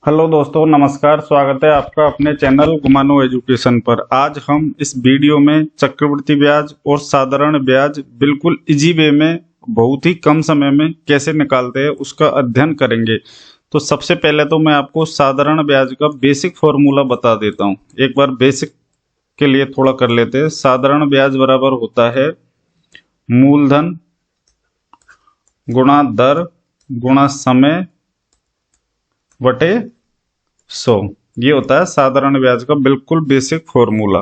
Hello दोस्तों, नमस्कार। स्वागत है आपका अपने चैनल गुमानो एजुकेशन पर। आज हम इस वीडियो में चक्रवृद्धि ब्याज और साधारण ब्याज बिल्कुल इजी वे में बहुत ही कम समय में कैसे निकालते हैं उसका अध्ययन करेंगे। तो सबसे पहले तो मैं आपको साधारण ब्याज का बेसिक फॉर्मूला बता देता हूँ। एक बार बेसिक के लिए थोड़ा कर लेते हैं। साधारण ब्याज बराबर होता है मूलधन गुणा दर गुणा समय बटे 100। ये होता है साधारण ब्याज का बिल्कुल बेसिक फॉर्मूला।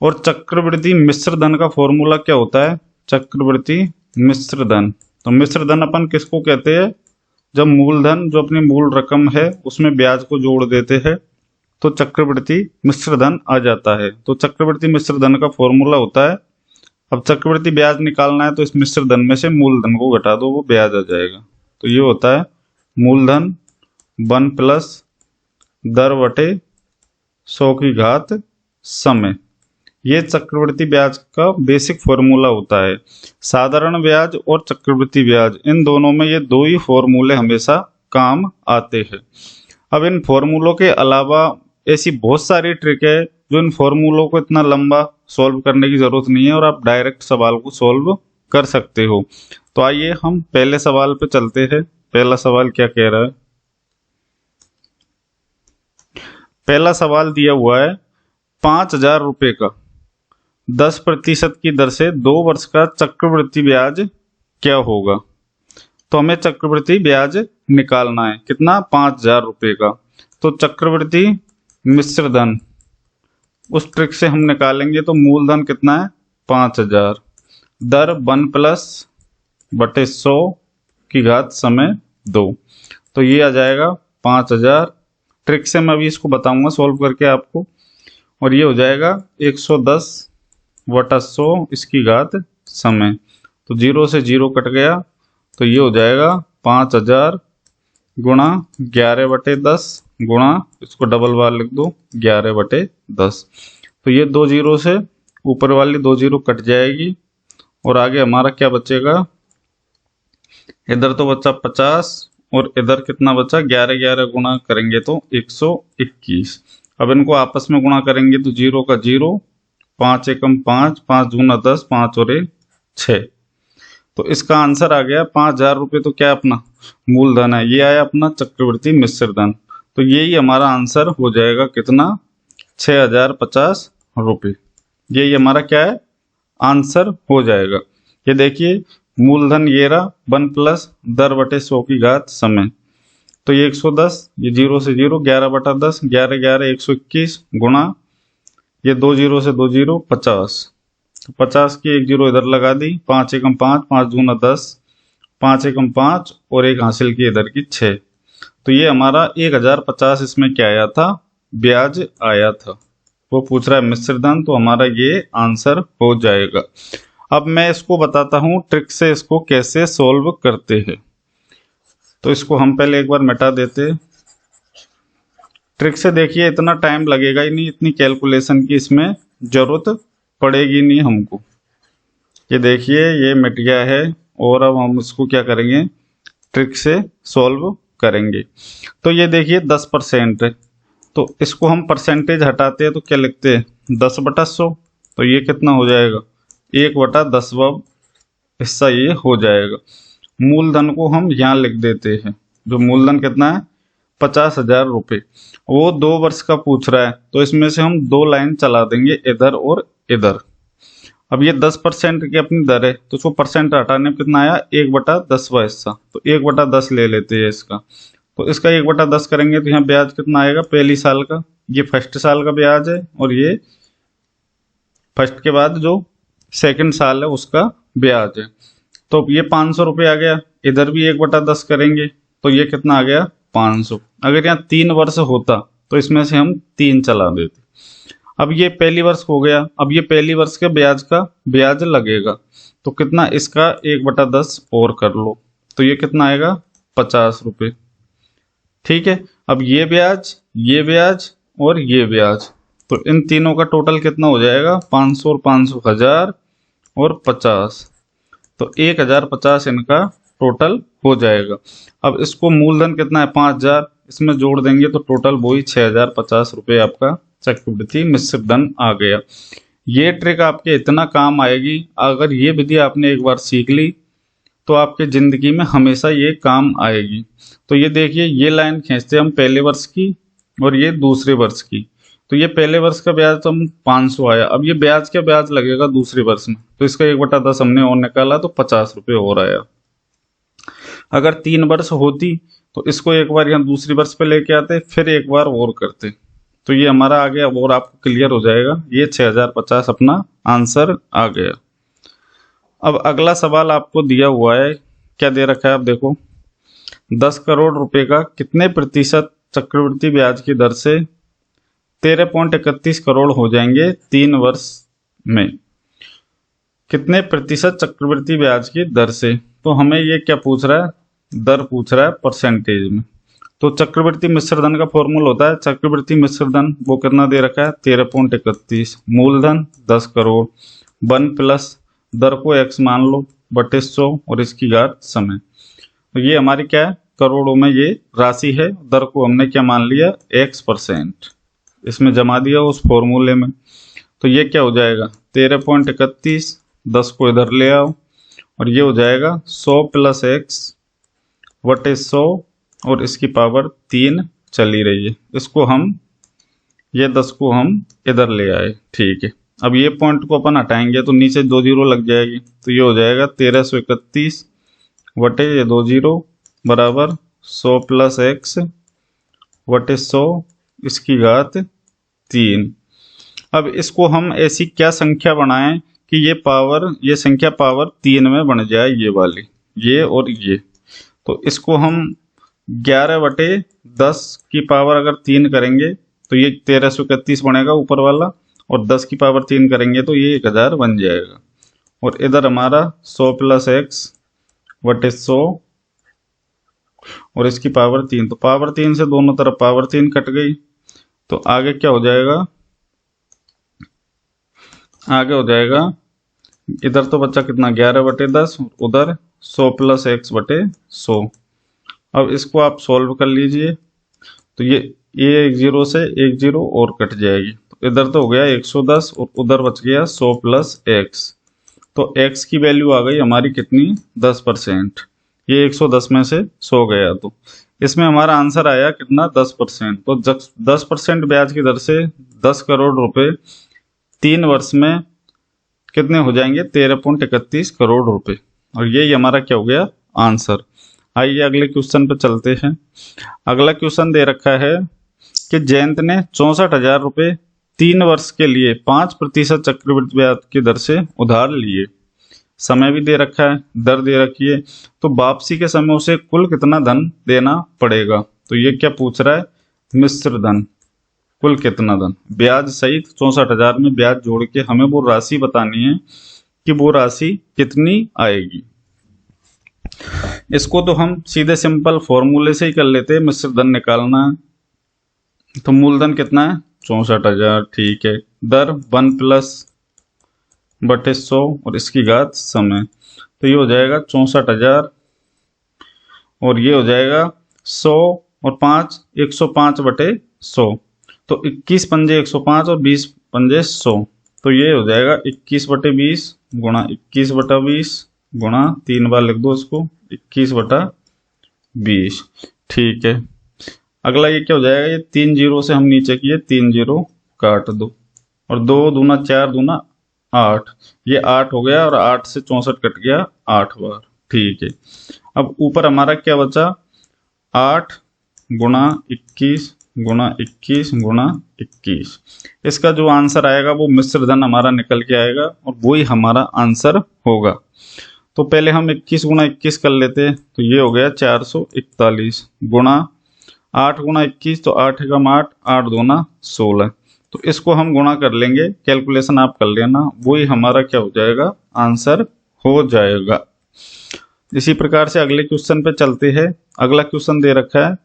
और चक्रवृद्धि मिश्र धन का फॉर्मूला क्या होता है? चक्रवृद्धि मिश्र धन। तो मिश्र धन अपन किसको कहते हैं? जब मूलधन जो अपनी मूल रकम है उसमें ब्याज को जोड़ देते हैं तो चक्रवृद्धि मिश्र धन आ जाता है। तो चक्रवृद्धि मिश्र धन का फॉर्मूला होता है, अब चक्रवृद्धि ब्याज निकालना है तो इस मिश्र धन में से मूलधन को घटा दो, वो ब्याज आ जाएगा। तो ये होता है मूलधन 1 प्लस दर बटे 100 की घात समय। ये चक्रवृद्धि ब्याज का बेसिक फॉर्मूला होता है। साधारण ब्याज और चक्रवृद्धि ब्याज, इन दोनों में ये दो ही फॉर्मूले हमेशा काम आते हैं। अब इन फॉर्मूलों के अलावा ऐसी बहुत सारी ट्रिक है जो इन फॉर्मूलों को इतना लंबा सॉल्व करने की जरूरत नहीं है और आप डायरेक्ट सवाल को सॉल्व कर सकते हो। तो आइए हम पहले सवाल पे चलते हैं। पहला सवाल क्या कह रहा है? पहला सवाल दिया हुआ है 5,000 रुपये का 10% की दर से 2 वर्ष का चक्रवृद्धि ब्याज क्या होगा। तो हमें चक्रवृद्धि ब्याज निकालना है, कितना? 5,000 रुपये का। तो चक्रवृद्धि मिश्र धन उस ट्रिक से हम निकालेंगे। तो मूलधन कितना है? 5,000, दर 1 प्लस बटे 100 की घात समय 2। तो ये आ जाएगा 5,000। ट्रिक से मैं अभी इसको बताऊंगा सॉल्व करके आपको। और ये हो जाएगा 110 बटा 100 इसकी घात समय। तो 0 से 0 कट गया, तो ये हो जाएगा 5,000 गुणा 11 बटे 10 गुणा, इसको डबल बार लिख दो, 11 बटे 10। तो ये 2 0 से ऊपर वाली 2 0 कट जाएगी और आगे हमारा क्या बचेगा? इधर तो बचा 50 और इधर कितना बचा? 11 11 गुणा करेंगे तो 121। अब इनको आपस में गुणा करेंगे तो 0 का 0, 5 एकम 5, 5 दूना 10, 5 और 1 6। तो इसका आंसर आ गया 5,000 रुपये। तो क्या अपना मूलधन है, ये आया अपना चक्रवृद्धि मिश्र धन। तो यही हमारा आंसर हो जाएगा कितना? 6,050 रुपये। यही हमारा क्या है? आंसर हो जाएगा। ये देखिए मूलधन ये रहा 1 प्लस दर बटे 100 की घात समय। तो ये 110, ये 0 से 0, 11 बटा 10, 11 11 121 गुणा ये 2 0 से 2 0 50। तो 50 की 1 0 इधर लगा दी, 5 एकम 5, 5 दूना 10, 5 एकम 5 और 1 हासिल की इधर की 6। तो ये हमारा 1,050 इसमें क्या आया था? ब्याज आया था। वो पूछ रहा है मिश्र धन, तो हमारा ये आंसर हो जाएगा। अब मैं इसको बताता हूँ ट्रिक से इसको कैसे सॉल्व करते हैं। तो इसको हम पहले एक बार मिटा देते। ट्रिक से देखिए इतना टाइम लगेगा ही नहीं, इतनी कैलकुलेशन की इसमें जरूरत पड़ेगी नहीं हमको। ये देखिए ये मिट गया है और अब हम इसको क्या करेंगे? ट्रिक से सॉल्व करेंगे। तो ये देखिए 10% है, तो इसको हम परसेंटेज हटाते हैं तो क्या लिखते हैं? 10 बटा 100। तो ये कितना हो जाएगा? 1 बटा 10वां हिस्सा ये हो जाएगा। मूलधन को हम यहाँ लिख देते हैं। जो मूलधन कितना है? 50,000 रुपये। वो 2 वर्ष का पूछ रहा है तो इसमें से हम 2 लाइन चला देंगे इधर और इधर। अब ये 10% की अपनी दर है तो उसको परसेंट हटाने में कितना आया? 1 बटा 10वां हिस्सा। तो 1 बटा 10 ले लेते हैं इसका। तो इसका 1 बटा 10 करेंगे तो यहाँ ब्याज कितना आएगा? पहली साल का, ये फर्स्ट साल का ब्याज है और ये फर्स्ट के बाद जो सेकंड साल है उसका ब्याज है। तो ये 500 रुपये आ गया। इधर भी 1 बटा 10 करेंगे तो ये कितना आ गया? 500। अगर यहाँ 3 वर्ष होता तो इसमें से हम 3 चला देते। अब ये पहली वर्ष हो गया, अब ये पहली वर्ष के ब्याज का ब्याज लगेगा तो कितना? इसका 1 बटा 10 और कर लो तो ये कितना आएगा? 50 रुपये। ठीक है, अब ये ब्याज और ये ब्याज, तो इन तीनों का टोटल कितना हो जाएगा? 500 और 500 1000 और 50। तो 1050 इनका टोटल हो जाएगा। अब इसको मूलधन कितना है 5000, इसमें जोड़ देंगे तो टोटल वही 6050 रुपये आपका चक्रवृद्धि मिश्र धन आ गया। ये ट्रिक आपके इतना काम आएगी, अगर ये विधि आपने एक बार सीख ली तो आपके ज़िंदगी में हमेशा ये काम आएगी। तो ये देखिए, ये लाइन खींचते हम पहले वर्ष की और ये दूसरे वर्ष की। तो ये पहले वर्ष का ब्याज तो हम 500 आया, अब ये ब्याज क्या ब्याज लगेगा दूसरे वर्ष में, तो इसका 1/10 हमने और निकाला तो 50 रुपये और आया। अगर 3 वर्ष होती तो इसको एक बार यहाँ दूसरी वर्ष पे लेके आते, फिर एक बार और करते, तो ये हमारा आ गया और आपको क्लियर हो जाएगा। ये 6050 अपना आंसर आ गया। अब अगला सवाल आपको दिया हुआ है, क्या दे रखा है आप देखो, 10 करोड़ रुपए का कितने प्रतिशत चक्रवृद्धि ब्याज की दर से 13.31 करोड़ हो जाएंगे 3 वर्ष में। कितने प्रतिशत चक्रवृद्धि ब्याज की दर से, तो हमें ये क्या पूछ रहा है, दर पूछ रहा है परसेंटेज में। तो चक्रवृद्धि मिश्र धन का फॉर्मूला होता है, चक्रवृद्धि मिश्र धन वो कितना दे रखा है 13.31, मूलधन 10 करोड़, 1 प्लस दर को x मान लो बटे 100 और इसकी घात समय। तो ये हमारी क्या है, करोड़ों में ये राशि है, दर को हमने क्या मान लिया x%, इसमें जमा दिया उस फॉर्मूले में। तो ये क्या हो जाएगा 13.31, 10 को इधर ले आओ और ये हो जाएगा 100 प्लस x बटे 100 और इसकी पावर 3 चली रही है। इसको हम ये 10 को हम इधर ले आए, ठीक है। अब ये पॉइंट को अपन हटाएंगे तो नीचे 2 जीरो लग जाएगी, तो ये हो जाएगा 1331 बटे ये 2 जीरो बराबर 100 प्लस x बटे 100 इसकी घात 3। अब इसको हम ऐसी क्या संख्या बनाएं कि ये संख्या पावर 3 में बन जाए, ये वाली, ये और ये। तो इसको हम 11 बटे 10 की पावर अगर 3 करेंगे तो ये 1331 बनेगा ऊपर वाला, और 10 की पावर 3 करेंगे तो ये 1000 बन जाएगा। और इधर हमारा 100 प्लस x बटे 100 और इसकी पावर 3, तो पावर 3 से दोनों तरफ पावर 3 कट गई। तो आगे क्या हो जाएगा, आगे हो जाएगा इधर तो बच्चा कितना 11 बटे 10, उधर 100 प्लस x बटे 100। अब इसको आप सॉल्व कर लीजिए, तो ये एक जीरो से एक जीरो और कट जाएगी, तो इधर तो हो गया 110 और उधर बच गया 100 प्लस x। तो x की वैल्यू आ गई हमारी कितनी 10%, ये 110 में से 100 गया, तो इसमें हमारा आंसर आया कितना 10%। तो 10% ब्याज की दर से 10 करोड़ रुपए 3 वर्ष में कितने हो जाएंगे 13.31 करोड़ रुपए, और यही हमारा क्या हो गया आंसर। आइए अगले क्वेश्चन पे चलते हैं। अगला क्वेश्चन दे रखा है कि जयंत ने 64,000 रुपये 3 वर्ष के लिए 5% चक्रवृद्धि ब्याज की दर से उधार लिए। समय भी दे रखा है, दर दे रखी है, तो वापसी के समय उसे कुल कितना धन देना पड़ेगा। तो ये क्या पूछ रहा है, मिश्र धन, कुल कितना धन, ब्याज सहित 64,000 में ब्याज जोड़ के हमें वो राशि बतानी है कि वो राशि कितनी आएगी। इसको तो हम सीधे सिंपल फॉर्मूले से ही कर लेते हैं, मिश्र धन निकालना है। तो मूलधन कितना है 64,000, ठीक है। दर 1 प्लस बटे 100 और इसकी घात समय, तो ये हो जाएगा 64,000 और ये हो जाएगा 100 और 5 105 बटे 100, तो 21 पंजे 105 और 20 पंजे 100, तो ये हो जाएगा 21 बटे 20 गुणा 21 बटा 20 गुणा 3 बार लिख दो इसको 21 बटा 20, ठीक है। अगला ये क्या हो जाएगा, ये 3 जीरो से हम नीचे किए 3 जीरो काट दो और 2 दूना 4 दूना 8, ये 8 हो गया और 8 से 64 कट गया 8 बार, ठीक है। अब ऊपर हमारा क्या बचा 8 गुणा 21 गुणा 21 गुणा 21, इसका जो आंसर आएगा वो मिश्र धन हमारा निकल के आएगा और वही हमारा आंसर होगा। तो पहले हम 21 गुणा 21 कर लेते हैं, तो ये हो गया 441 गुणा 8 गुणा 21, तो 8 एकम 8, 8 दूना 16, तो इसको हम गुणा कर लेंगे, कैलकुलेशन आप कर लेना, वही हमारा क्या हो जाएगा आंसर हो जाएगा। इसी प्रकार से अगले क्वेश्चन पे चलते हैं। अगला क्वेश्चन दे रखा है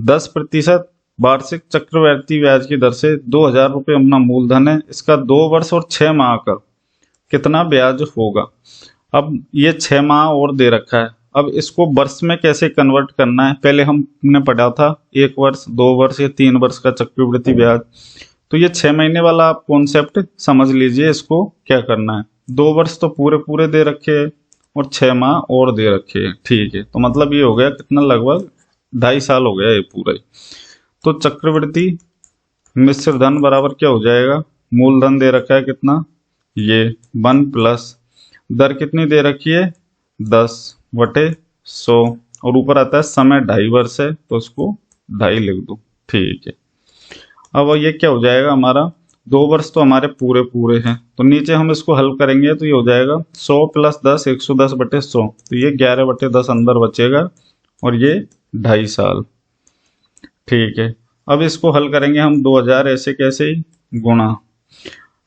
10% वार्षिक चक्रवृद्धि ब्याज की दर से 2,000 रुपये अपना मूलधन है, इसका 2 वर्ष और 6 माह का कितना ब्याज होगा। अब ये 6 माह और दे रखा है, अब इसको वर्ष में कैसे कन्वर्ट करना है, पहले हमने पढ़ा था 1 वर्ष, 2 वर्ष या 3 वर्ष का चक्रवृद्धि ब्याज। तो ये 6 महीने वाला आप कॉन्सेप्ट समझ लीजिए, इसको क्या करना है। 2 वर्ष तो पूरे पूरे दे रखे हैं और 6 माह और दे रखे हैं, ठीक है। तो मतलब ये हो गया कितना, लगभग 2.5 साल हो गया ये पूरा ही। तो चक्रवृद्धि मिश्र धन बराबर क्या हो जाएगा, मूलधन दे रखा है कितना, ये 1 प्लस दर कितनी दे रखी है 10/100 और ऊपर आता है समय 2.5 वर्ष है तो उसको 2.5 लिख दो, ठीक है। अब ये क्या हो जाएगा हमारा, 2 वर्ष तो हमारे पूरे पूरे हैं, तो नीचे हम इसको हल करेंगे तो ये हो जाएगा 100 + 10 110/100, तो ये 11/10 अंदर बचेगा और ये 2.5 साल, ठीक है। अब इसको हल करेंगे हम 2000 ऐसे कैसे ही गुणा,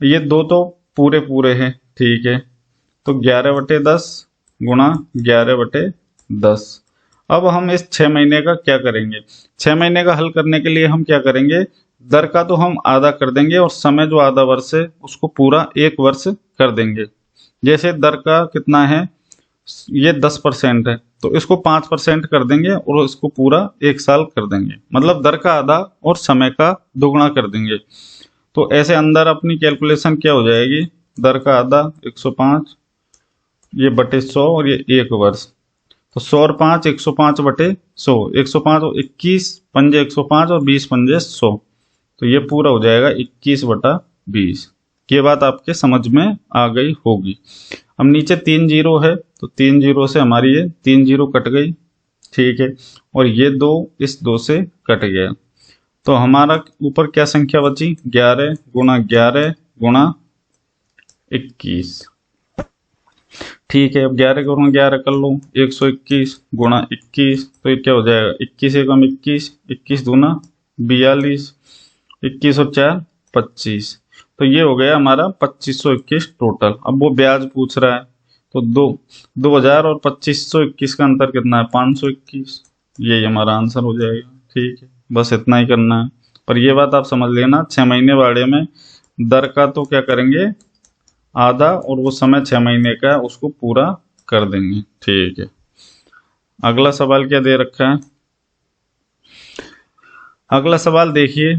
ये 2 तो पूरे पूरे हैं, ठीक है। तो 11/10 गुणा 11/10। अब हम इस 6 महीने का क्या करेंगे, 6 महीने का हल करने के लिए हम क्या करेंगे, दर का तो हम आधा कर देंगे और समय जो आधा वर्ष है उसको पूरा 1 वर्ष कर देंगे। जैसे दर का कितना है, ये 10% है तो इसको 5% कर देंगे और इसको पूरा 1 साल कर देंगे, मतलब दर का आधा और समय का दुगुना कर देंगे। तो ऐसे अंदर अपनी कैलकुलेशन क्या हो जाएगी, दर का आधा 105, ये बटे 100 और ये 1 वर्ष, तो 100 और 5 105/100, 105 और 21 पंजे 105 और 20 पंजे 100, तो ये पूरा हो जाएगा 21/20। ये बात आपके समझ में आ गई होगी। अब नीचे 3 जीरो है तो 3 जीरो से हमारी ये 3 जीरो कट गई, ठीक है, और ये 2 इस 2 से कट गया, तो हमारा ऊपर क्या संख्या बची, 11 गुणा 11 गुणा 21, ठीक है। अब 11 गुणा 11 कर लो, 121 गुणा 21, तो ये क्या हो जाएगा, 21 एकम 21, 21 दूना 42, 21 और 4 25, तो ये हो गया हमारा 2521 टोटल। अब वो ब्याज पूछ रहा है तो 2000 और 2521 का अंतर कितना है, 521, यही हमारा आंसर हो जाएगा, ठीक है। बस इतना ही करना है, पर ये बात आप समझ लेना 6 महीने वाले में दर का तो क्या करेंगे आधा और वो समय 6 महीने का है उसको पूरा कर देंगे, ठीक है। अगला सवाल क्या दे रखा है, अगला सवाल देखिए,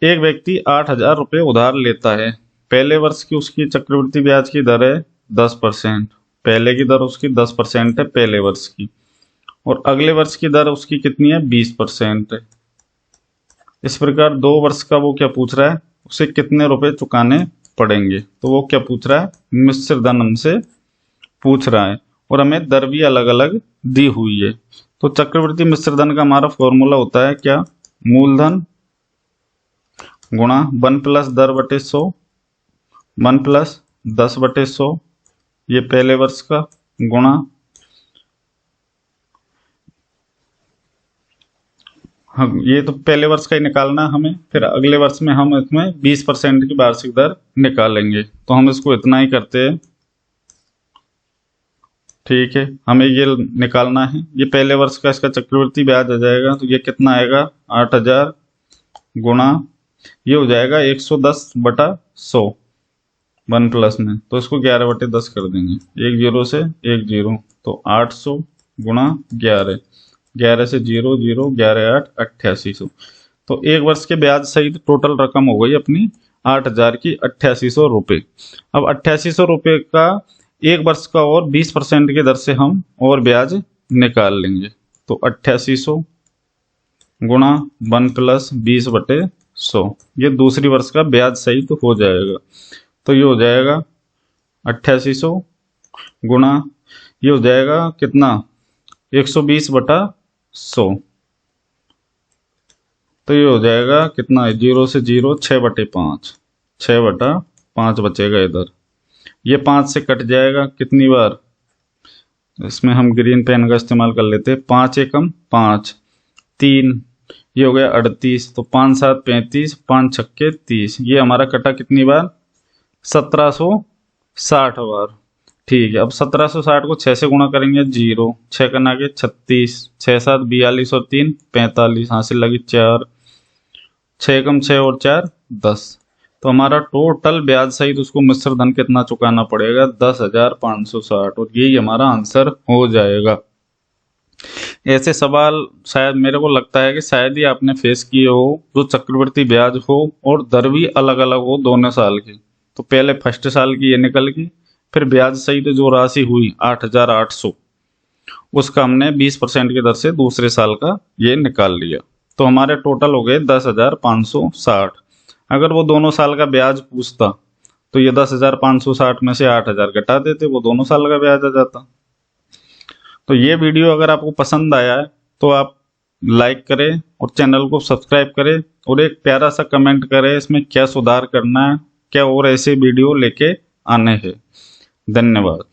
एक व्यक्ति 8000 रुपये उधार लेता है, पहले वर्ष की उसकी चक्रवृद्धि ब्याज की दर है 10%, पहले की दर उसकी 10% है पहले वर्ष की, और अगले वर्ष की दर उसकी कितनी है 20% है। इस प्रकार 2 वर्ष का वो क्या पूछ रहा है, उसे कितने रुपए चुकाने पड़ेंगे, तो वो क्या पूछ रहा है, मिश्र धन हमसे पूछ रहा है और हमें दर भी अलग अलग दी हुई है। तो चक्रवृद्धि मिश्र धन का हमारा फॉर्मूला होता है क्या, मूलधन गुणा 1 प्लस दर बटे 100, 1 प्लस 10/100, ये पहले वर्ष का गुणा हम ये तो पहले वर्ष का ही निकालना है हमें, फिर अगले वर्ष में हम इसमें 20% की वार्षिक दर निकालेंगे, तो हम इसको इतना ही करते हैं, ठीक है। हमें ये निकालना है, ये पहले वर्ष का इसका चक्रवृद्धि ब्याज आ जाएगा, तो ये कितना आएगा 8000 गुणा ये हो जाएगा 110/100 1 प्लस में, तो इसको 11/10 कर देंगे, 1 जीरो से 1 जीरो, तो 800 गुणा 11, 11 से 0 0 11 8 8800, तो 1 वर्ष के ब्याज सहित टोटल रकम हो गई अपनी 8000 की 8800 रुपये। अब 8800 रुपये का 1 वर्ष का और 20% की दर से हम और ब्याज निकाल लेंगे, तो 8800 गुणा 1 प्लस 20/100, ये दूसरी वर्ष का ब्याज सहित हो जाएगा, तो ये हो जाएगा 8800 गुणा ये हो जाएगा कितना 120/100, तो ये हो जाएगा कितना 0 से 0 6/5, 6/5 बचेगा इधर, ये 5 से कट जाएगा कितनी बार, इसमें हम ग्रीन पेन का इस्तेमाल कर लेते हैं, 5 एकम 5 3, ये हो गया 38, तो 5 7 35, 5 छक्के 30, ये हमारा कटा कितनी बार 1760 बार, ठीक है। अब 1760 को 6 से गुणा करेंगे 0, 6 करना के 36, 6 7 42 और 3 45, हासिल लगी 4, 6 कम 6 और 4 10, तो हमारा टोटल ब्याज सहित उसको मिश्र धन कितना चुकाना पड़ेगा 10,560, और यही हमारा आंसर हो जाएगा। ऐसे सवाल शायद मेरे को लगता है कि शायद ही आपने फेस किए हो, जो चक्रवृद्धि ब्याज हो और दर भी अलग अलग हो दोनों साल की। तो पहले फर्स्ट साल की ये निकल गई, फिर ब्याज सहित जो राशि हुई 8,800, उसका हमने 20% की दर से दूसरे साल का ये निकाल लिया। तो हमारे टोटल हो गए 10,560। अगर वो दोनों साल का ब्याज पूछता तो ये 10,560 में से 8,000 घटा देते, वो दोनों साल का ब्याज आ जाता। तो ये वीडियो अगर आपको पसंद आया है तो आप लाइक करें और चैनल को सब्सक्राइब करें और एक प्यारा सा कमेंट करें इसमें क्या सुधार करना है, क्या और ऐसे वीडियो लेके आने हैं। धन्यवाद।